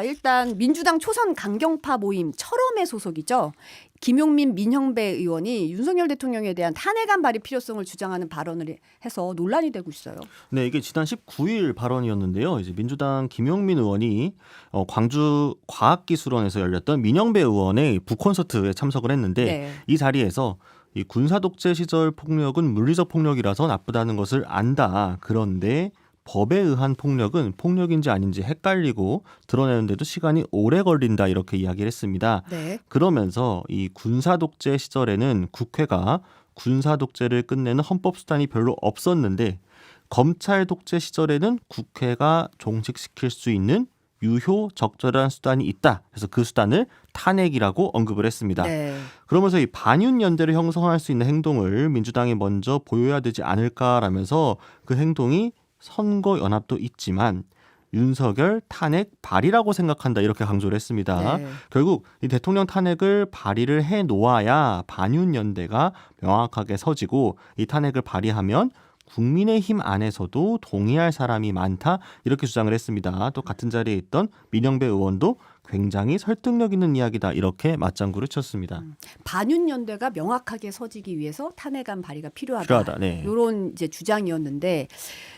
일단 민주당 초선 강경파 모임 철험의 소속이죠. 김용민 민형배 의원이 윤석열 대통령에 대한 탄핵안 발의 필요성을 주장하는 발언을 해서 논란이 되고 있어요. 네, 이게 지난 19일 발언이었는데요. 이제 민주당 김용민 의원이 광주 과학기술원에서 열렸던 민형배 의원의 북콘서트에 참석을 했는데 네. 이 자리에서 이 군사 독재 시절 폭력은 물리적 폭력이라서 나쁘다는 것을 안다. 그런데 법에 의한 폭력은 폭력인지 아닌지 헷갈리고 드러내는데도 시간이 오래 걸린다 이렇게 이야기를 했습니다. 네. 그러면서 이 군사 독재 시절에는 국회가 군사 독재를 끝내는 헌법 수단이 별로 없었는데 검찰 독재 시절에는 국회가 종식시킬 수 있는 유효 적절한 수단이 있다. 그래서 그 수단을 탄핵이라고 언급을 했습니다. 네. 그러면서 이 반윤 연대를 형성할 수 있는 행동을 민주당이 먼저 보여야 되지 않을까라면서 그 행동이 선거 연합도 있지만 윤석열 탄핵 발의라고 생각한다 이렇게 강조를 했습니다. 네. 결국 이 대통령 탄핵을 발의를 해 놓아야 반윤 연대가 명확하게 서지고 이 탄핵을 발의하면 국민의힘 안에서도 동의할 사람이 많다 이렇게 주장을 했습니다. 또 같은 자리에 있던 민영배 의원도 굉장히 설득력 있는 이야기다 이렇게 맞장구를 쳤습니다. 반윤연대가 명확하게 서지기 위해서 탄핵안 발의가 필요하다. 네. 이런 이제 주장이었는데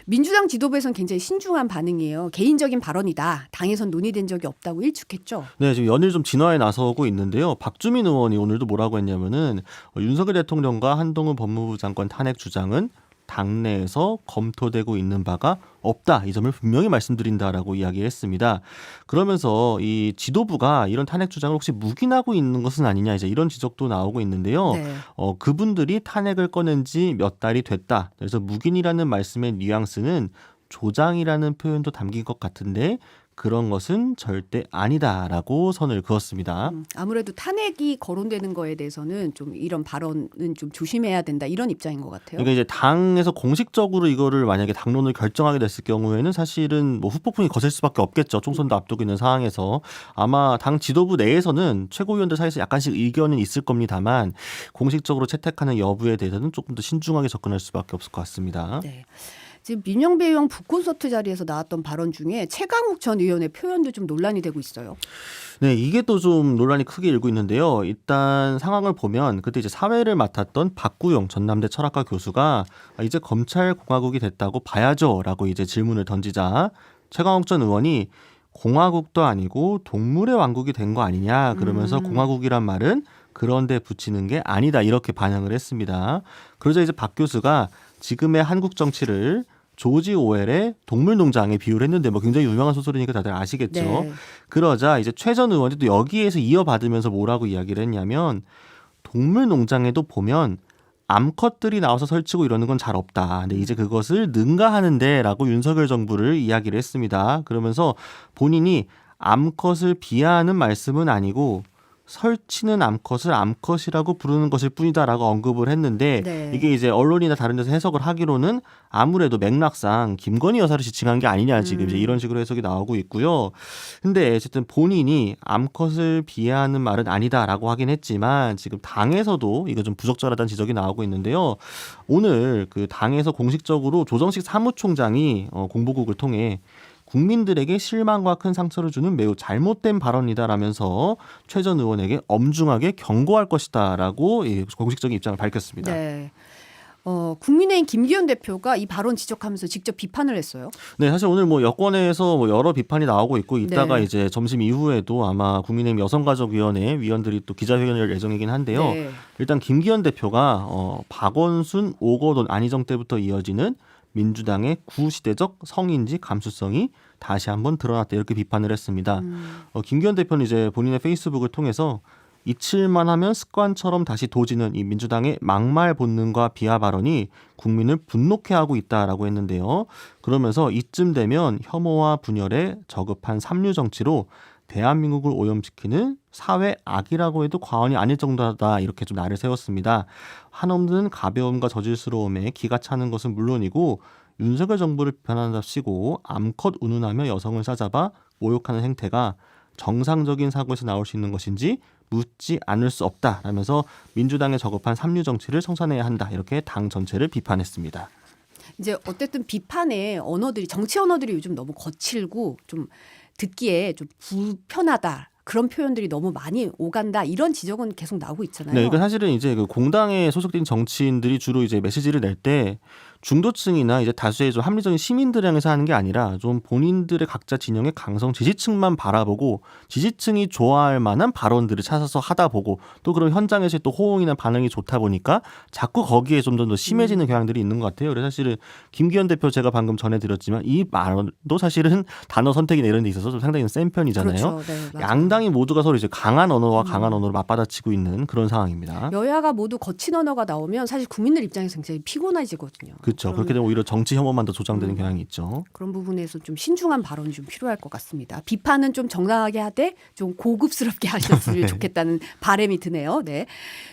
민주당 지도부에서는 굉장히 신중한 반응이에요. 개인적인 발언이다. 당에선 논의된 적이 없다고 일축했죠. 네, 지금 연일 좀 진화에 나서고 있는데요. 박주민 의원이 오늘도 뭐라고 했냐면은 윤석열 대통령과 한동훈 법무부 장관 탄핵 주장은 당내에서 검토되고 있는 바가 없다. 이 점을 분명히 말씀드린다라고 이야기했습니다. 그러면서 이 지도부가 이런 탄핵 주장을 혹시 묵인하고 있는 것은 아니냐 이제 이런 지적도 나오고 있는데요. 네. 그분들이 탄핵을 꺼낸 지 몇 달이 됐다. 그래서 묵인이라는 말씀의 뉘앙스는 조장이라는 표현도 담긴 것 같은데 그런 것은 절대 아니다라고 선을 그었습니다. 아무래도 탄핵이 거론되는 거에 대해서는 좀 이런 발언은 좀 조심해야 된다 이런 입장인 것 같아요. 그러니까 이제 당에서 공식적으로 이거를 만약에 당론을 결정하게 됐을 경우에는 사실은 뭐 후폭풍이 거셀 수밖에 없겠죠. 총선도 앞두고 있는 상황에서 아마 당 지도부 내에서는 최고위원들 사이에서 약간씩 의견은 있을 겁니다만 공식적으로 채택하는 여부에 대해서는 조금 더 신중하게 접근할 수밖에 없을 것 같습니다. 네. 지금 민영배 의원 북콘서트 자리에서 나왔던 발언 중에 최강욱 전 의원의 표현도 좀 논란이 되고 있어요. 네, 이게 또 좀 논란이 크게 일고 있는데요. 일단 상황을 보면 그때 이제 사회를 맡았던 박구용 전남대 철학과 교수가 이제 검찰 공화국이 됐다고 봐야죠라고 이제 질문을 던지자 최강욱 전 의원이 공화국도 아니고 동물의 왕국이 된 거 아니냐 그러면서 공화국이란 말은 그런데 붙이는 게 아니다 이렇게 반응을 했습니다. 그러자 이제 박 교수가 지금의 한국 정치를 조지 오웰의 동물농장에 비유를 했는데 뭐 굉장히 유명한 소설이니까 다들 아시겠죠. 네. 그러자 이제 최 전 의원이 또 여기에서 이어받으면서 뭐라고 이야기를 했냐면 동물농장에도 보면 암컷들이 나와서 설치고 이러는 건 잘 없다. 근데 이제 그것을 능가하는데라고 윤석열 정부를 이야기를 했습니다. 그러면서 본인이 암컷을 비하하는 말씀은 아니고 설치는 암컷을 암컷이라고 부르는 것일 뿐이다라고 언급을 했는데 네. 이게 이제 언론이나 다른 데서 해석을 하기로는 아무래도 맥락상 김건희 여사를 지칭한 게 아니냐 지금 이제 이런 식으로 해석이 나오고 있고요. 근데 어쨌든 본인이 암컷을 비하하는 말은 아니다라고 하긴 했지만 지금 당에서도 이거 좀 부적절하다는 지적이 나오고 있는데요. 오늘 그 당에서 공식적으로 조정식 사무총장이 공보국을 통해 국민들에게 실망과 큰 상처를 주는 매우 잘못된 발언이다라면서 최 전 의원에게 엄중하게 경고할 것이다라고 공식적인 입장을 밝혔습니다. 네. 국민의힘 김기현 대표가 이 발언 지적하면서 직접 비판을 했어요. 네, 사실 오늘 뭐 여권에서 뭐 여러 비판이 나오고 있고 이따가 네. 이제 점심 이후에도 아마 국민의힘 여성가족위원회 위원들이 또 기자회견을 열 예정이긴 한데요. 네. 일단 김기현 대표가 박원순, 오거돈, 안희정 때부터 이어지는 민주당의 구시대적 성인지 감수성이 다시 한번 드러났다 이렇게 비판을 했습니다. 김기현 대표는 이제 본인의 페이스북을 통해서 잊힐만 하면 습관처럼 다시 도지는 이 민주당의 막말 본능과 비하 발언이 국민을 분노케 하고 있다라고 했는데요. 그러면서 이쯤 되면 혐오와 분열에 저급한 삼류 정치로 대한민국을 오염시키는 사회 악이라고 해도 과언이 아닐 정도다 이렇게 좀 날을 세웠습니다. 한없는 가벼움과 저질스러움에 기가 차는 것은 물론이고 윤석열 정부를 비판한답시고 암컷 운운하며 여성을 싸잡아 모욕하는 행태가 정상적인 사고에서 나올 수 있는 것인지 묻지 않을 수 없다라면서 민주당의 저급한 삼류 정치를 청산해야 한다 이렇게 당 전체를 비판했습니다. 이제 어쨌든 비판의 언어들이 정치 언어들이 요즘 너무 거칠고 좀 듣기에 좀 불편하다. 그런 표현들이 너무 많이 오간다 이런 지적은 계속 나오고 있잖아요. 네, 그러니까 사실은 이제 그 공당에 소속된 정치인들이 주로 이제 메시지를 낼 때 중도층이나 이제 다수의 좀 합리적인 시민들을 향해서 하는 게 아니라 좀 본인들의 각자 진영의 강성 지지층만 바라보고 지지층이 좋아할 만한 발언들을 찾아서 하다 보고 또 그런 현장에서 또 호응이나 반응이 좋다 보니까 자꾸 거기에 좀 더 심해지는 경향들이 있는 것 같아요. 그래서 사실은 김기현 대표 제가 방금 전해드렸지만 이 말도 사실은 단어 선택이나 이런 데 있어서 좀 상당히 센 편이잖아요. 그렇죠. 네, 맞아요. 양당이 모두가 서로 이제 강한 언어와 강한 언어로 맞받아치고 있는 그런 상황입니다. 여야가 모두 거친 언어가 나오면 사실 국민들 입장에서 굉장히 피곤해지거든요. 그렇죠. 그렇게 되면 오히려 정치 혐오만 더 조장되는 경향이 있죠. 그런 부분에서 좀 신중한 발언이 좀 필요할 것 같습니다. 비판은 좀 정당하게 하되 좀 고급스럽게 하셨으면 네. 좋겠다는 바람이 드네요. 네.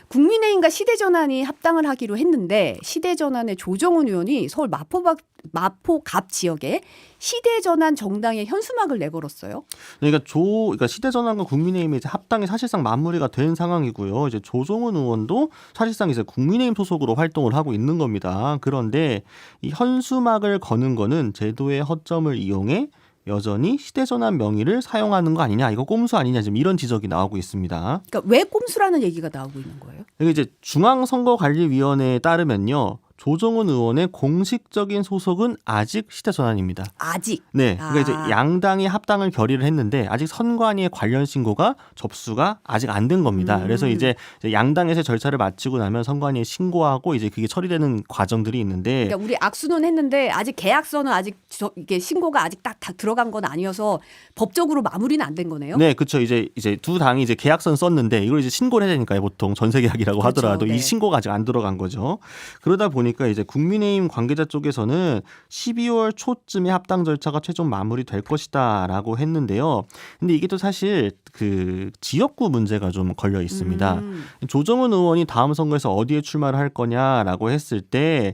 국민의힘과 시대전환이 합당을 하기로 했는데 시대전환의 조정훈 의원이 서울 마포갑 지역에 시대전환 정당의 현수막을 내걸었어요. 그러니까 시대전환과 국민의힘의 이제 합당이 사실상 마무리가 된 상황이고요. 이제 조정훈 의원도 사실상 이제 국민의힘 소속으로 활동을 하고 있는 겁니다. 그런데 이 현수막을 거는 거는 제도의 허점을 이용해 여전히 시대전환 명의를 사용하는 거 아니냐, 이거 꼼수 아니냐, 지금 이런 지적이 나오고 있습니다. 그러니까 왜 꼼수라는 얘기가 나오고 있는 거예요? 이게 이제 중앙선거관리위원회에 따르면요. 조정훈 의원의 공식적인 소속은 아직 시대전환입니다. 아직. 네, 그러니까 이제 양당이 합당을 결의를 했는데 아직 선관위의 관련 신고가 접수가 아직 안 된 겁니다. 그래서 이제 양당에서 절차를 마치고 나면 선관위에 신고하고 이제 그게 처리되는 과정들이 있는데, 그러니까 우리 악수는 했는데 아직 계약서는 아직 이게 신고가 아직 딱 들어간 건 아니어서 법적으로 마무리는 안 된 거네요. 네, 그렇죠. 이제 두 당이 이제 계약서는 썼는데 이걸 이제 신고를 해야 되니까요. 보통 전세 계약이라고 그렇죠. 하더라도 네. 이 신고가 아직 안 들어간 거죠. 그러다 보니까 이제 국민의힘 관계자 쪽에서는 12월 초쯤에 합당 절차가 최종 마무리될 것이다라고 했는데요. 근데 이게 또 사실 그 지역구 문제가 좀 걸려 있습니다. 조정훈 의원이 다음 선거에서 어디에 출마를 할 거냐라고 했을 때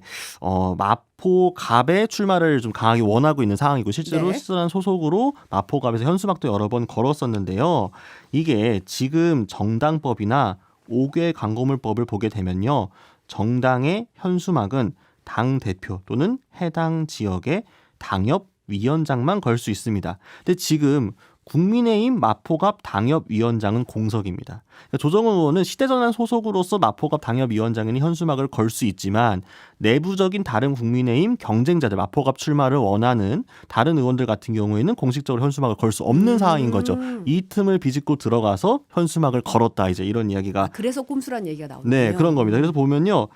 마포갑에 출마를 좀 강하게 원하고 있는 상황이고 실제로 네. 시선한 소속으로 마포갑에서 현수막도 여러 번 걸었었는데요. 이게 지금 정당법이나 5개 광고물법을 보게 되면요. 정당의 현수막은 당 대표 또는 해당 지역의 당협위원장만 걸 수 있습니다. 근데 지금 국민의힘 마포갑 당협위원장은 공석입니다. 그러니까 조정훈 의원은 시대전환 소속으로서 마포갑 당협위원장에는 현수막을 걸 수 있지만 내부적인 다른 국민의힘 경쟁자들, 마포갑 출마를 원하는 다른 의원들 같은 경우에는 공식적으로 현수막을 걸 수 없는 상황인 거죠. 이 틈을 비집고 들어가서 현수막을 걸었다, 이제 이런 이야기가. 그래서 꼼수라는 얘기가 나오는군요. 네, 그런 겁니다. 그래서 보면요.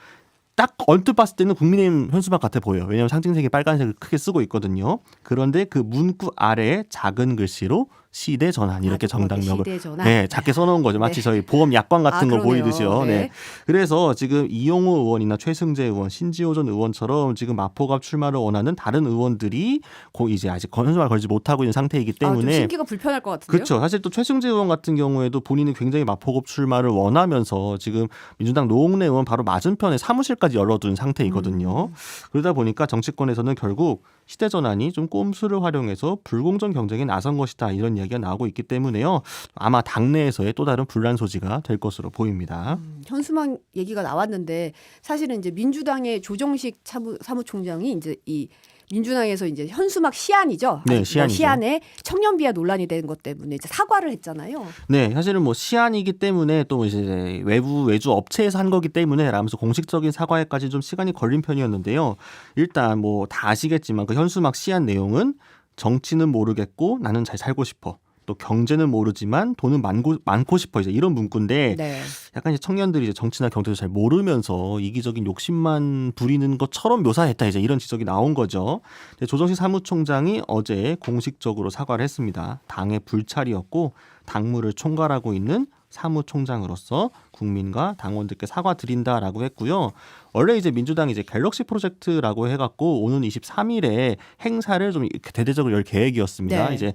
딱 언뜻 봤을 때는 국민의힘 현수막 같아 보여요. 왜냐하면 상징색이 빨간색을 크게 쓰고 있거든요. 그런데 그 문구 아래에 작은 글씨로 시대전환 이렇게 정당명을 시대전환. 네, 작게 써놓은 거죠. 마치 네. 저희 보험 약관 같은 거 그러네요. 보이듯이요. 네. 네. 그래서 지금 이용호 의원이나 최승재 의원, 신지호 전 의원처럼 지금 마포갑 출마를 원하는 다른 의원들이 이제 아직 현수막을 걸지 못하고 있는 상태이기 좀 때문에 심기가 불편할 것 같은데요. 그렇죠. 사실 또 최승재 의원 같은 경우에도 본인이 굉장히 마포갑 출마를 원하면서 지금 민주당 노웅래 의원 바로 맞은편에 사무실까지 열어둔 상태이거든요. 그러다 보니까 정치권에서는 결국 시대전환이 좀 꼼수를 활용해서 불공정 경쟁에 나선 것이다, 이런 이야기가 나오고 있기 때문에요. 아마 당내에서의 또 다른 분란 소지가 될 것으로 보입니다. 현수막 얘기가 나왔는데 사실은 이제 민주당의 조정식 사무총장이 이제 이 민주당에서 이제 현수막 시안이죠. 네, 시안이죠. 시안에 청년비하 논란이 된 것 때문에 이제 사과를 했잖아요. 네, 사실은 뭐 시안이기 때문에 또 이제 외주 업체에서 한 거기 때문에 라면서 공식적인 사과에까지 좀 시간이 걸린 편이었는데요. 일단 뭐 다 아시겠지만 그 현수막 시안 내용은 정치는 모르겠고 나는 잘 살고 싶어. 또 경제는 모르지만 돈은 많고 싶어, 이제 이런 문구인데 네. 약간 이제 청년들이 이제 정치나 경제도 잘 모르면서 이기적인 욕심만 부리는 것처럼 묘사했다, 이제 이런 지적이 나온 거죠. 조정식 사무총장이 어제 공식적으로 사과를 했습니다. 당의 불찰이었고 당무를 총괄하고 있는 사무총장으로서 국민과 당원들께 사과드린다라고 했고요. 원래 이제 민주당이 이제 갤럭시 프로젝트라고 해갖고 오는 23일에 행사를 좀 대대적으로 열 계획이었습니다. 네. 이제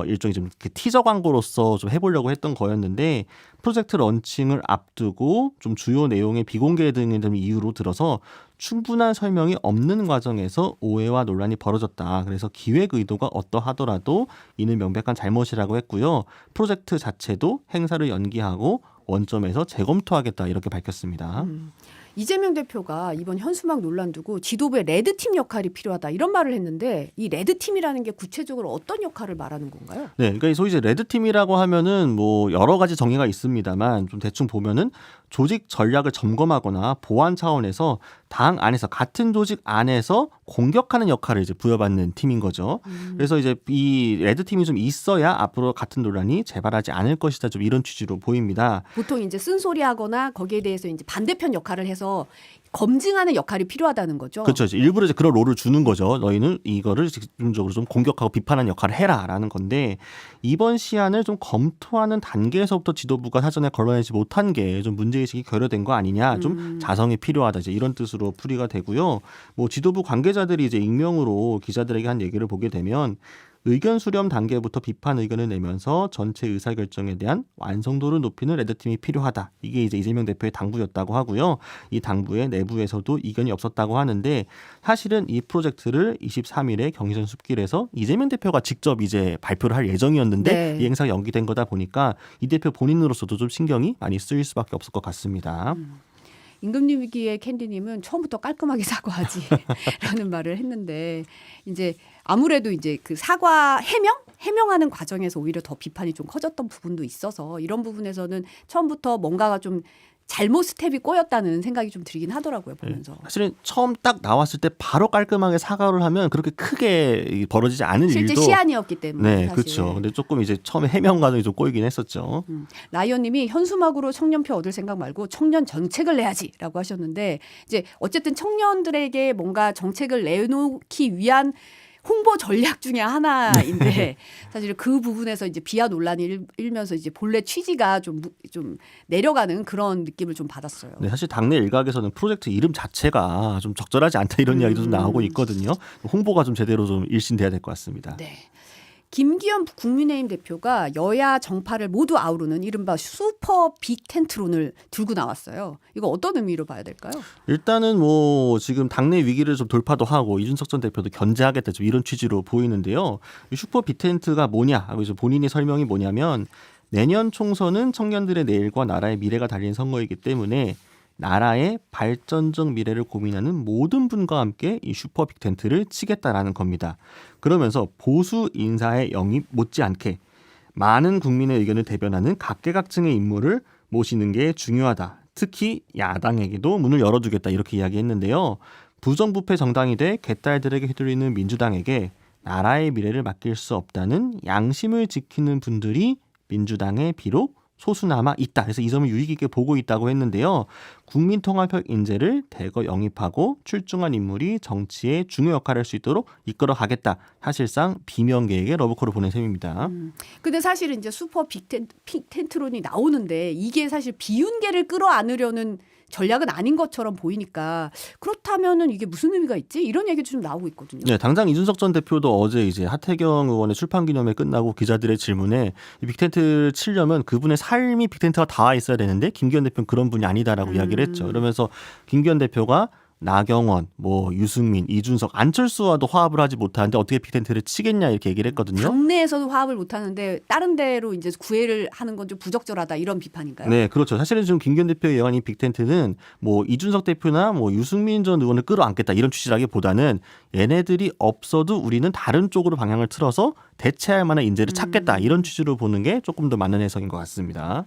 일종의 좀 티저 광고로서 좀 해보려고 했던 거였는데 프로젝트 런칭을 앞두고 좀 주요 내용의 비공개 등의 이유로 들어서 충분한 설명이 없는 과정에서 오해와 논란이 벌어졌다. 그래서 기획 의도가 어떠하더라도 이는 명백한 잘못이라고 했고요. 프로젝트 자체도 행사를 연기하고 원점에서 재검토하겠다, 이렇게 밝혔습니다. 이재명 대표가 이번 현수막 논란 두고 지도부의 레드팀 역할이 필요하다 이런 말을 했는데 이 레드팀이라는 게 구체적으로 어떤 역할을 말하는 건가요? 네, 그러니까 소위 이제 레드팀이라고 하면은 뭐 여러 가지 정의가 있습니다만 좀 대충 보면은 조직 전략을 점검하거나 보완 차원에서 당 안에서 같은 조직 안에서 공격하는 역할을 이제 부여받는 팀인 거죠. 그래서 이제 이 레드팀이 좀 있어야 앞으로 같은 논란이 재발하지 않을 것이다. 좀 이런 취지로 보입니다. 보통 이제 쓴소리하거나 거기에 대해서 이제 반대편 역할을 해서 검증하는 역할이 필요하다는 거죠. 그렇죠. 일부러 이제 그런 롤을 주는 거죠. 너희는 이거를 집중적으로 좀 공격하고 비판하는 역할을 해라라는 건데 이번 시안을 좀 검토하는 단계에서부터 지도부가 사전에 걸러내지 못한 게 좀 문제의식이 결여된 거 아니냐. 좀 자성이 필요하다. 이제 이런 뜻으로 풀이가 되고요. 뭐 지도부 관계자들이 이제 익명으로 기자들에게 한 얘기를 보게 되면 의견 수렴 단계부터 비판 의견을 내면서 전체 의사결정에 대한 완성도를 높이는 레드팀이 필요하다. 이게 이제 이재명 대표의 당부였다고 하고요. 이 당부의 내부에서도 이견이 없었다고 하는데 사실은 이 프로젝트를 23일에 경의선 숲길에서 이재명 대표가 직접 이제 발표를 할 예정이었는데 네. 이 행사가 연기된 거다 보니까 이 대표 본인으로서도 좀 신경이 많이 쓰일 수밖에 없을 것 같습니다. 임금님 위기의 캔디님은 처음부터 깔끔하게 사과하지라는 말을 했는데 이제 아무래도 이제 그 사과 해명하는 과정에서 오히려 더 비판이 좀 커졌던 부분도 있어서 이런 부분에서는 처음부터 뭔가가 좀 잘못 스텝이 꼬였다는 생각이 좀 들긴 하더라고요 보면서. 사실은 처음 딱 나왔을 때 바로 깔끔하게 사과를 하면 그렇게 크게 벌어지지 않은 실제 일도 시안이었기 때문에. 네, 사실. 그렇죠. 근데 조금 이제 처음에 해명 과정이 좀 꼬이긴 했었죠. 라이언님이 현수막으로 청년표 얻을 생각 말고 청년 정책을 내야지라고 하셨는데 이제 어쨌든 청년들에게 뭔가 정책을 내놓기 위한 홍보 전략 중에 하나인데 사실 그 부분에서 이제 비하 논란이 일면서 이제 본래 취지가 좀 내려가는 그런 느낌을 좀 받았어요. 네, 사실 당내 일각에서는 프로젝트 이름 자체가 좀 적절하지 않다 이런 이야기도 좀 나오고 있거든요. 홍보가 좀 제대로 좀 일신돼야 될 것 같습니다. 네. 김기현 국민의힘 대표가 여야 정파를 모두 아우르는 이른바 슈퍼 빅 텐트론을 들고 나왔어요. 이거 어떤 의미로 봐야 될까요? 일단은 뭐 지금 당내 위기를 좀 돌파도 하고 이준석 전 대표도 견제하겠다 좀 이런 취지로 보이는데요. 이 슈퍼 빅텐트가 뭐냐 하고 이제 본인의 설명이 뭐냐면 내년 총선은 청년들의 내일과 나라의 미래가 달린 선거이기 때문에 나라의 발전적 미래를 고민하는 모든 분과 함께 이 슈퍼 빅텐트를 치겠다라는 겁니다. 그러면서 보수 인사의 영입 못지않게 많은 국민의 의견을 대변하는 각계각층의 인물을 모시는 게 중요하다. 특히 야당에게도 문을 열어주겠다 이렇게 이야기했는데요. 부정부패 정당이 돼 개딸들에게 휘둘리는 민주당에게 나라의 미래를 맡길 수 없다는 양심을 지키는 분들이 민주당에 비록 소수나마 있다. 그래서 이 점을 유의 깊게 보고 있다고 했는데요. 국민통합형 인재를 대거 영입하고 출중한 인물이 정치의 중요 역할을 할 수 있도록 이끌어 가겠다. 사실상 비명계에게 러브콜을 보낸 셈입니다. 근데 사실은 이제 슈퍼 빅 텐트론이 나오는데 이게 사실 비윤계를 끌어안으려는 전략은 아닌 것처럼 보이니까 그렇다면은 이게 무슨 의미가 있지? 이런 얘기도 좀 나오고 있거든요. 네, 당장 이준석 전 대표도 어제 이제 하태경 의원의 출판 기념회 끝나고 기자들의 질문에 이 빅텐트를 치려면 그분의 삶이 빅텐트가 닿아 있어야 되는데 김기현 대표는 그런 분이 아니다라고 이야기를 했죠. 그러면서 김기현 대표가 나경원, 뭐 유승민, 이준석, 안철수와도 화합을 하지 못하는데 어떻게 빅텐트를 치겠냐 이렇게 얘기를 했거든요. 당내에서도 화합을 못하는데 다른 데로 이제 구애를 하는 건 좀 부적절하다 이런 비판인가요? 네, 그렇죠. 사실은 지금 김기현 대표의 예언 이 빅텐트는 뭐 이준석 대표나 뭐 유승민 전 의원을 끌어안겠다 이런 취지라기보다는 얘네들이 없어도 우리는 다른 쪽으로 방향을 틀어서 대체할 만한 인재를 찾겠다 이런 취지로 보는 게 조금 더 맞는 해석인 것 같습니다.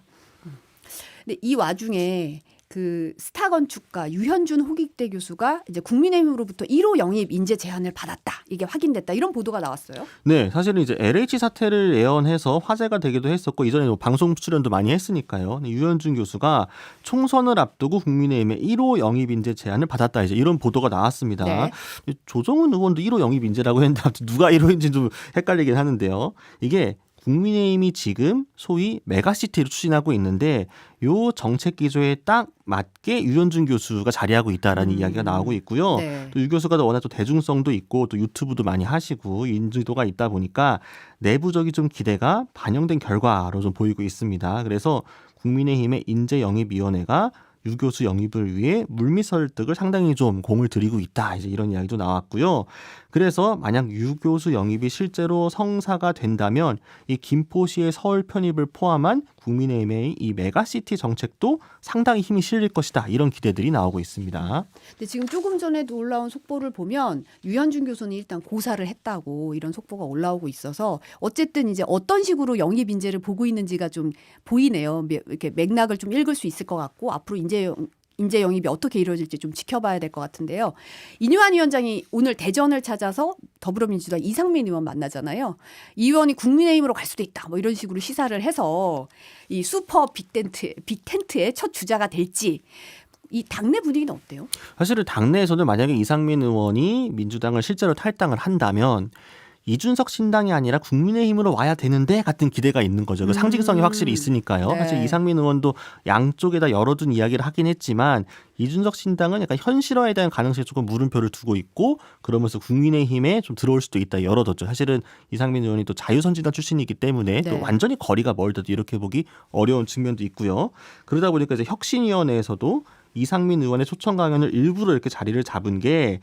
근데 이 와중에 그 스타 건축가 유현준 호깃대 교수가 이제 국민의힘으로부터 1호 영입 인재 제안을 받았다. 이게 확인됐다. 이런 보도가 나왔어요. 네, 사실은 이제 LH 사태를 예언해서 화제가 되기도 했었고 이전에 뭐 방송 출연도 많이 했으니까요. 유현준 교수가 총선을 앞두고 국민의힘의 1호 영입 인재 제안을 받았다. 이제 이런 보도가 나왔습니다. 네. 조정훈 의원도 1호 영입 인재라고 했는데 누가 1호인지 좀 헷갈리긴 하는데요. 이게 국민의힘이 지금 소위 메가시티를 추진하고 있는데 요 정책 기조에 딱 맞게 유현준 교수가 자리하고 있다라는 이야기가 나오고 있고요. 네. 또 유 교수가 워낙 또 대중성도 있고 또 유튜브도 많이 하시고 인지도가 있다 보니까 내부적인 좀 기대가 반영된 결과로 좀 보이고 있습니다. 그래서 국민의힘의 인재영입위원회가 유 교수 영입을 위해 물밑 설득을 상당히 좀 공을 들이고 있다. 이제 이런 이야기도 나왔고요. 그래서 만약 유 교수 영입이 실제로 성사가 된다면 이 김포시의 서울 편입을 포함한 국민의힘의 이 메가시티 정책도 상당히 힘이 실릴 것이다. 이런 기대들이 나오고 있습니다. 근데 지금 조금 전에도 올라온 속보를 보면 유현준 교수는 일단 고사를 했다고 이런 속보가 올라오고 있어서 어쨌든 이제 어떤 식으로 영입 인재를 보고 있는지가 좀 보이네요. 이렇게 맥락을 좀 읽을 수 있을 것 같고 앞으로 인재 영입이 어떻게 이루어질지 좀 지켜봐야 될 것 같은데요. 이뇨한 위원장이 오늘 대전을 찾아서 더불어민주당 이상민 의원 만나잖아요. 이 의원이 국민의힘으로 갈 수도 있다. 뭐 이런 식으로 시사를 해서 이 슈퍼 빅텐트의 첫 주자가 될지 이 당내 분위기는 어때요? 사실은 당내에서는 만약에 이상민 의원이 민주당을 실제로 탈당을 한다면 이준석 신당이 아니라 국민의힘으로 와야 되는데 같은 기대가 있는 거죠. 그 상징성이 확실히 있으니까요. 네. 사실 이상민 의원도 양쪽에다 열어둔 이야기를 하긴 했지만 이준석 신당은 약간 현실화에 대한 가능성에 조금 물음표를 두고 있고 그러면서 국민의힘에 좀 들어올 수도 있다 열어뒀죠. 사실은 이상민 의원이 또 자유선진당 출신이기 때문에 네. 또 완전히 거리가 멀다도 이렇게 보기 어려운 측면도 있고요. 그러다 보니까 이제 혁신위원회에서도 이상민 의원의 초청 강연을 일부러 이렇게 자리를 잡은 게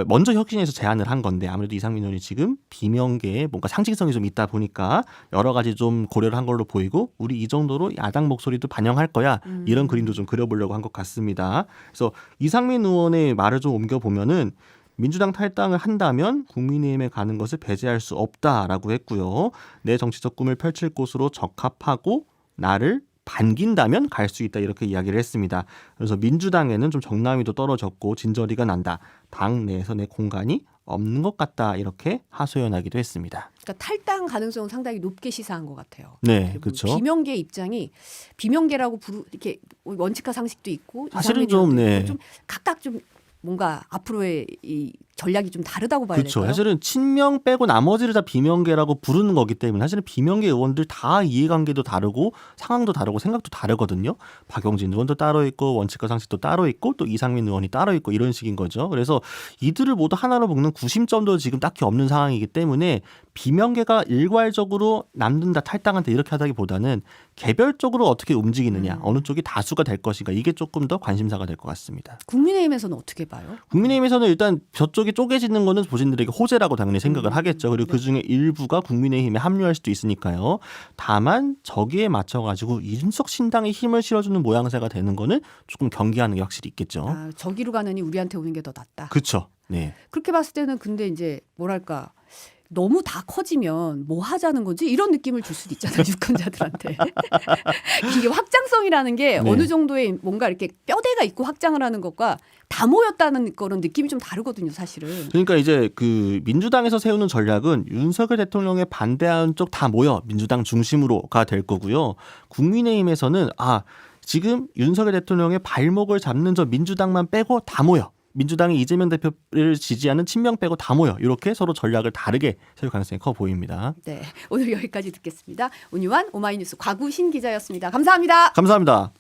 먼저 혁신에서 제안을 한 건데 아무래도 이상민 의원이 지금 비명계에 뭔가 상징성이 좀 있다 보니까 여러 가지 좀 고려를 한 걸로 보이고 우리 이 정도로 야당 목소리도 반영할 거야 이런 그림도 좀 그려보려고 한 것 같습니다. 그래서 이상민 의원의 말을 좀 옮겨보면은 민주당 탈당을 한다면 국민의힘에 가는 것을 배제할 수 없다라고 했고요. 내 정치적 꿈을 펼칠 곳으로 적합하고 나를 반긴다면 갈 수 있다 이렇게 이야기를 했습니다. 그래서 민주당에는 좀 정남이도 떨어졌고 진저리가 난다. 당 내에서 내 공간이 없는 것 같다 이렇게 하소연하기도 했습니다. 그러니까 탈당 가능성은 상당히 높게 시사한 것 같아요. 네, 그렇죠. 비명계 입장이 비명계라고 이렇게 원칙과 상식도 있고 사실은 좀 네. 좀 각각 좀 뭔가 앞으로의 이 전략이 좀 다르다고 봐야 그렇죠. 될까요? 사실은 친명 빼고 나머지를 다 비명계라고 부르는 거기 때문에 사실은 비명계 의원들 다 이해관계도 다르고 상황도 다르고 생각도 다르거든요. 박용진 의원도 따로 있고 원칙과 상식도 따로 있고 또 이상민 의원이 따로 있고 이런 식인 거죠. 그래서 이들을 모두 하나로 묶는 구심점도 지금 딱히 없는 상황이기 때문에 비명계가 일괄적으로 남는다 탈당한다 이렇게 하다기보다는 개별적으로 어떻게 움직이느냐 어느 쪽이 다수가 될 것인가 이게 조금 더 관심사가 될 것 같습니다. 국민의힘에서는 어떻게 봐요? 국민의힘에서는 일단 저쪽이 쪼개지는 거는 보신들에게 호재라고 당연히 생각을 하겠죠. 그리고 그중에 일부가 국민의힘에 합류할 수도 있으니까요. 다만 저기에 맞춰가지고 이준석 신당에 힘을 실어주는 모양새가 되는 거는 조금 경계하는 게 확실히 있겠죠. 아, 저기로 가느니 우리한테 오는 게 더 낫다. 그렇죠. 네. 그렇게 봤을 때는 근데 이제 뭐랄까 너무 다 커지면 뭐 하자는 건지 이런 느낌을 줄 수도 있잖아요. 유권자들한테. 이게 확장성이라는 게 네. 어느 정도의 뭔가 이렇게 뼈대가 있고 확장을 하는 것과 다 모였다는 거는 느낌이 좀 다르거든요. 사실은. 그러니까 이제 그 민주당에서 세우는 전략은 윤석열 대통령에 반대하는 쪽 다 모여 민주당 중심으로가 될 거고요. 국민의힘에서는 지금 윤석열 대통령의 발목을 잡는 저 민주당만 빼고 다 모여. 민주당이 이재명 대표를 지지하는 친명 빼고 다 모여. 이렇게 서로 전략을 다르게 세울 가능성이 커 보입니다. 네, 오늘 여기까지 듣겠습니다. 온유한 오마이뉴스 곽우신 기자였습니다. 감사합니다. 감사합니다.